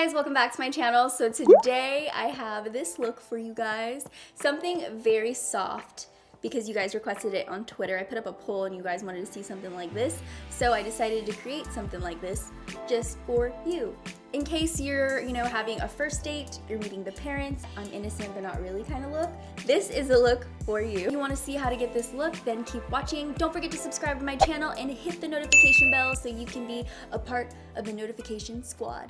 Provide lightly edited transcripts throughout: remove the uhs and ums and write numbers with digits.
guys, welcome back to my channel. So today I have this look for you guys, something very soft because you guys requested it on Twitter. I put up a poll and you guys wanted to see something like this, so I decided to create something like this just for you. In case you're, having a first date, you're meeting the parents, I'm innocent but not really kind of look, this is a look for you. If you want to see how to get this look, then keep watching. Don't forget to subscribe to my channel and hit the notification bell so you can be a part of the notification squad.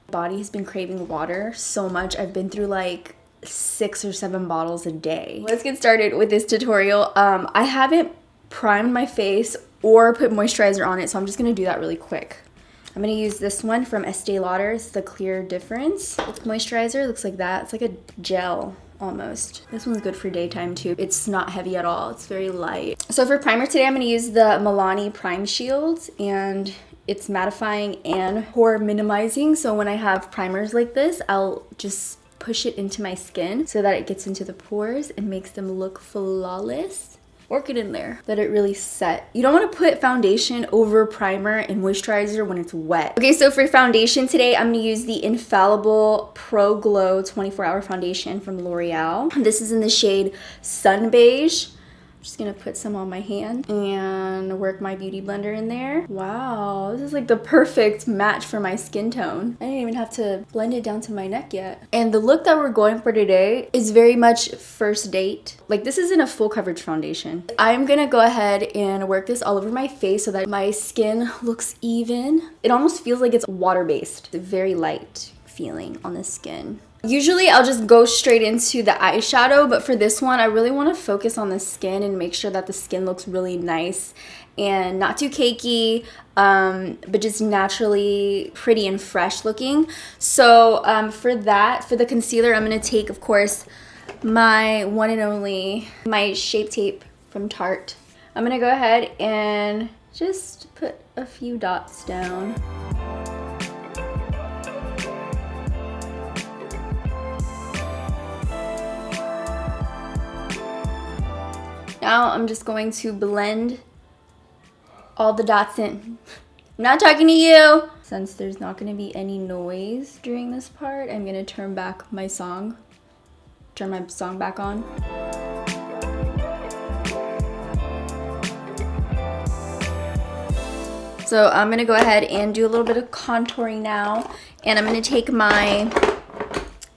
Body has been craving water so much. I've been through like 6 or 7 bottles a day. Let's get started with this tutorial. I haven't primed my face or put moisturizer on it, so I'm just gonna do that really quick. I'm gonna use this one from Estee Lauder. It's the Clear Difference. It's moisturizer, it looks like that. It's like a gel almost. This one's good for daytime too. It's not heavy at all, it's very light. So for primer today, I'm gonna use the Milani Prime Shield, and it's mattifying and pore minimizing. So when I have primers like this, I'll just push it into my skin so that it gets into the pores and makes them look flawless. Work it in there, let it really set. You don't want to put foundation over primer and moisturizer when it's wet. Okay, so for foundation today, I'm gonna use the Infallible Pro Glow 24-Hour Foundation from L'Oreal. This is in the shade Sun Beige. Just gonna put some on my hand and work my beauty blender in there. Wow, this is like the perfect match for my skin tone. I didn't even have to blend it down to my neck yet. And the look that we're going for today is very much first date. Like, this isn't a full coverage foundation. I'm gonna go ahead and work this all over my face so that my skin looks even. It almost feels like it's water-based. It's very light feeling on the skin. Usually I'll just go straight into the eyeshadow, but for this one, I really want to focus on the skin and make sure that the skin looks really nice and not too cakey, but just naturally pretty and fresh looking. So for the concealer, I'm going to take, of course, my one and only, my Shape Tape from Tarte. I'm going to go ahead and just put a few dots down. Now I'm just going to blend all the dots in. I'm not talking to you. Since there's not going to be any noise during this part, I'm going to turn my song back on. So I'm going to go ahead and do a little bit of contouring now, and I'm going to take my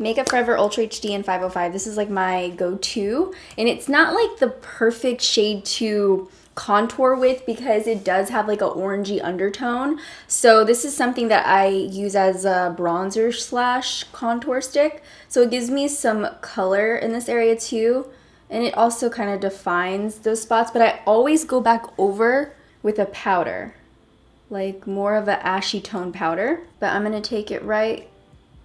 Makeup Forever Ultra HD in 505. This is like my go-to, and it's not like the perfect shade to contour with because it does have like a orangey undertone. So this is something that I use as a bronzer slash contour stick. So it gives me some color in this area too, and it also kind of defines those spots, but I always go back over with a powder, like more of an ashy tone powder. But I'm gonna take it right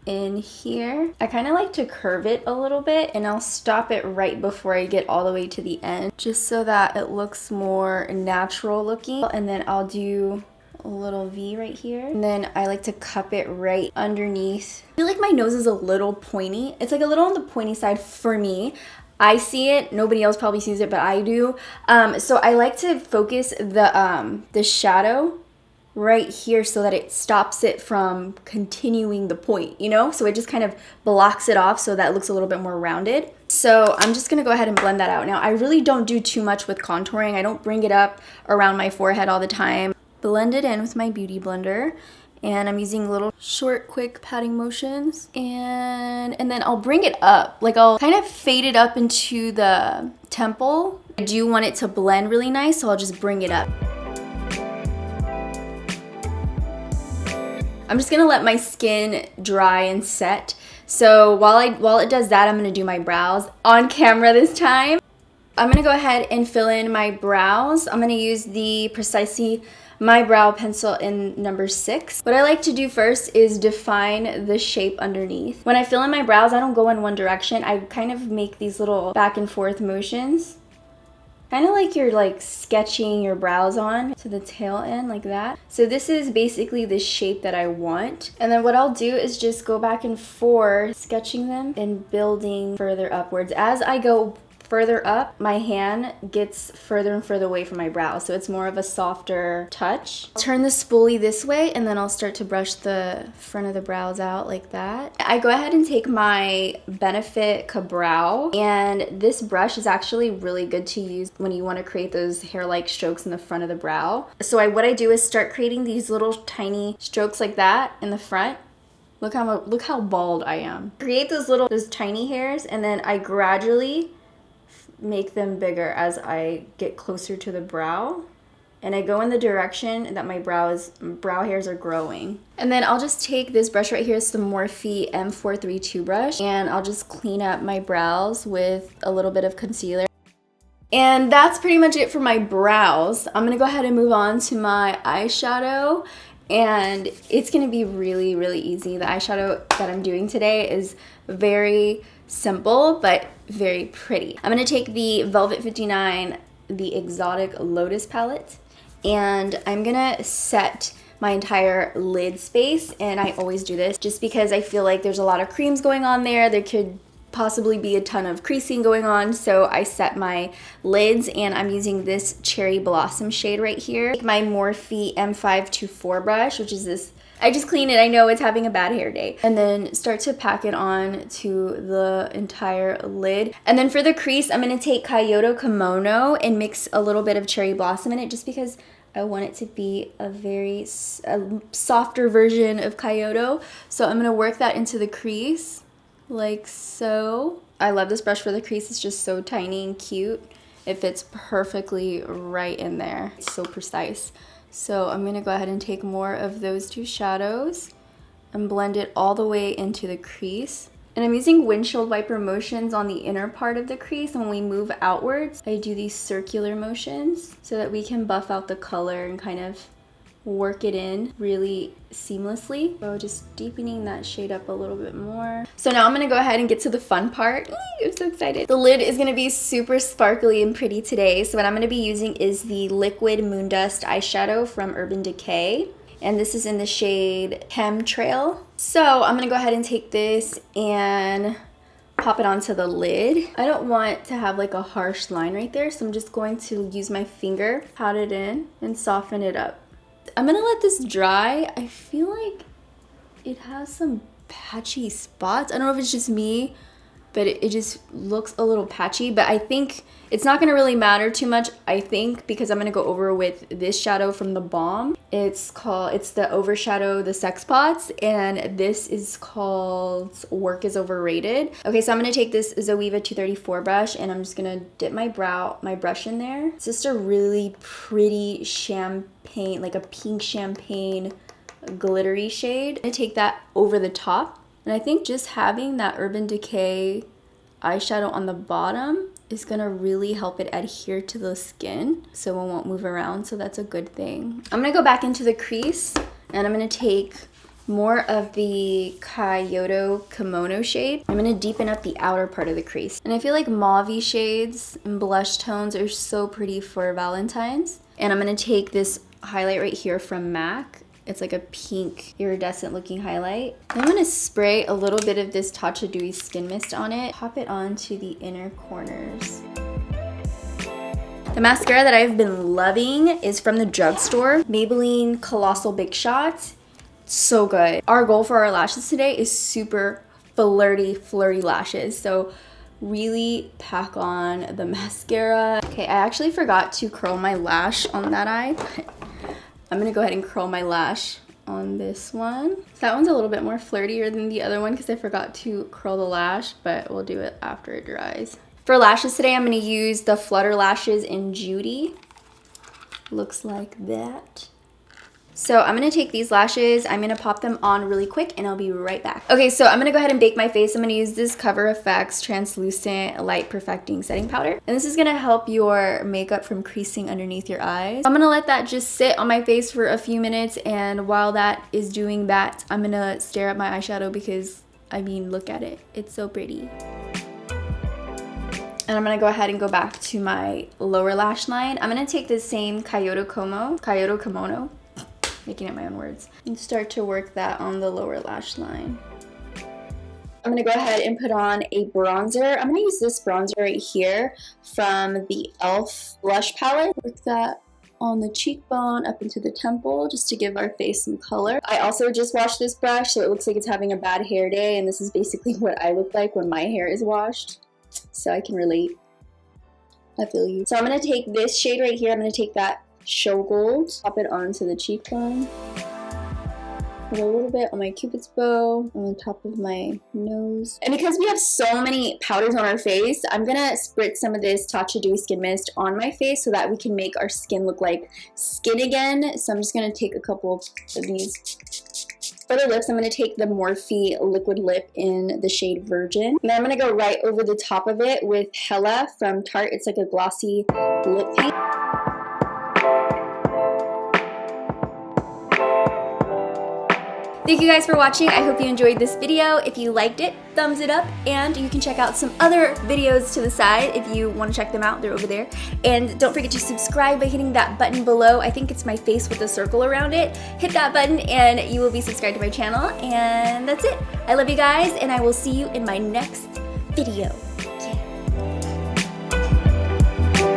in here. I kind of like to curve it a little bit, and I'll stop it right before I get all the way to the end, just so that it looks more natural looking. And then I'll do a little V right here, and then I like to cup it right underneath. I feel like my nose is a little pointy. It's like a little on the pointy side for me. I see it, nobody else probably sees it, but I do. So I like to focus the shadow right here so that it stops it from continuing the point, so it just kind of blocks it off so that it looks a little bit more rounded. So I'm just gonna go ahead and blend that out. Now, I really don't do too much with contouring. I don't bring it up around my forehead all the time. Blend it in with my beauty blender, and I'm using little short quick patting motions, and then I'll bring it up, like I'll kind of fade it up into the temple. I do want it to blend really nice, so I'll just bring it up. I'm just gonna let my skin dry and set. So while it does that, I'm gonna do my brows on camera this time. I'm gonna go ahead and fill in my brows. I'm gonna use the Precisely My Brow Pencil in number 6. What I like to do first is define the shape underneath. When I fill in my brows, I don't go in one direction. I kind of make these little back and forth motions. Kind of like you're like sketching your brows on to the tail end like that. So this is basically the shape that I want. And then what I'll do is just go back and forth, sketching them and building further upwards. As I go further up, my hand gets further and further away from my brow, so it's more of a softer touch. I'll turn the spoolie this way, and then I'll start to brush the front of the brows out like that. I go ahead and take my Benefit Ka-Brow, and this brush is actually really good to use when you want to create those hair-like strokes in the front of the brow. So what I do is start creating these little tiny strokes like that in the front. Look how bald I am. Create those tiny hairs, and then I gradually make them bigger as I get closer to the brow, and I go in the direction that my brow hairs are growing. And then I'll just take this brush right here. It's the Morphe M432 brush, and I'll just clean up my brows with a little bit of concealer. And that's pretty much it for my brows. I'm gonna go ahead and move on to my eyeshadow, and it's gonna be really, really easy. The eyeshadow that I'm doing today is very simple, but very pretty. I'm gonna take the Velvet 59, the Exotic Lotus palette, and I'm gonna set my entire lid space, and I always do this just because I feel like there's a lot of creams going on there. There could possibly be a ton of creasing going on, so I set my lids, and I'm using this Cherry Blossom shade right here. My Morphe M524 brush, which is this, I just clean it, I know it's having a bad hair day, and then start to pack it on to the entire lid. And then for the crease, I'm gonna take Kyoto Kimono and mix a little bit of Cherry Blossom in it, just because I want it to be a softer version of Kyoto. So I'm gonna work that into the crease, like so. I love this brush for the crease. It's just so tiny and cute. It fits perfectly right in there. It's so precise. So I'm gonna go ahead and take more of those two shadows and blend it all the way into the crease. And I'm using windshield wiper motions on the inner part of the crease, and when we move outwards, I do these circular motions so that we can buff out the color and kind of work it in really seamlessly. So just deepening that shade up a little bit more. So now I'm gonna go ahead and get to the fun part. I'm so excited. The lid is gonna be super sparkly and pretty today. So what I'm gonna be using is the Liquid Moondust eyeshadow from Urban Decay. And this is in the shade Chem Trail. So I'm gonna go ahead and take this and pop it onto the lid. I don't want to have like a harsh line right there, so I'm just going to use my finger, pat it in, and soften it up. I'm gonna let this dry. I feel like it has some patchy spots. I don't know if it's just me, but it just looks a little patchy, but I think it's not gonna really matter too much, I think, because I'm gonna go over with this shadow from the Balm. It's the Overshadow the Sex Pots, and this is called Work is Overrated. Okay, so I'm gonna take this Zoeva 234 brush, and I'm just gonna dip my brush in there. It's just a really pretty champagne, like a pink champagne glittery shade. I'm gonna take that over the top, and I think just having that Urban Decay eyeshadow on the bottom is gonna really help it adhere to the skin so it won't move around, so that's a good thing. I'm gonna go back into the crease, and I'm gonna take more of the Kyoto Kimono shade. I'm gonna deepen up the outer part of the crease. And I feel like mauve shades and blush tones are so pretty for Valentine's. And I'm gonna take this highlight right here from MAC. It's like a pink iridescent looking highlight. I'm gonna spray a little bit of this Tatcha Dewy Skin Mist on it, pop it onto the inner corners. The mascara that I've been loving is from the drugstore, Maybelline Colossal Big Shot. So good. Our goal for our lashes today is super flirty lashes. So really pack on the mascara. Okay, I actually forgot to curl my lash on that eye, but I'm gonna go ahead and curl my lash on this one. That one's a little bit more flirtier than the other one because I forgot to curl the lash, but we'll do it after it dries. For lashes today, I'm gonna use the Flutter Lashes in Judy. Looks like that. So I'm gonna take these lashes, I'm gonna pop them on really quick, and I'll be right back. Okay, so I'm gonna go ahead and bake my face. I'm gonna use this Cover FX Translucent Light Perfecting Setting Powder. And this is gonna help your makeup from creasing underneath your eyes. I'm gonna let that just sit on my face for a few minutes, and while that is doing that, I'm gonna stare at my eyeshadow because, I mean, look at it. It's so pretty. And I'm gonna go ahead and go back to my lower lash line. I'm gonna take this same Kyoto Kimono, making it my own words, and start to work that on the lower lash line. I'm going to go ahead and put on a bronzer. I'm going to use this bronzer right here from the E.L.F. blush palette. Work that on the cheekbone up into the temple just to give our face some color. I also just washed this brush, so it looks like it's having a bad hair day, and this is basically what I look like when my hair is washed. So I can relate. I feel you. So I'm going to take this shade right here. I'm going to take that Show Gold, pop it onto the cheekbone. Put a little bit on my Cupid's bow, on the top of my nose. And because we have so many powders on our face, I'm going to spritz some of this Tatcha Dewy Skin Mist on my face so that we can make our skin look like skin again. So I'm just going to take a couple of these. For the lips, I'm going to take the Morphe Liquid Lip in the shade Virgin. And then I'm going to go right over the top of it with Hella from Tarte. It's like a glossy lip paint. Thank you guys for watching. I hope you enjoyed this video. If you liked it, thumbs it up, and you can check out some other videos to the side if you want to check them out. They're over there. And don't forget to subscribe by hitting that button below. I think it's my face with a circle around it. Hit that button and you will be subscribed to my channel. And that's it. I love you guys, and I will see you in my next video.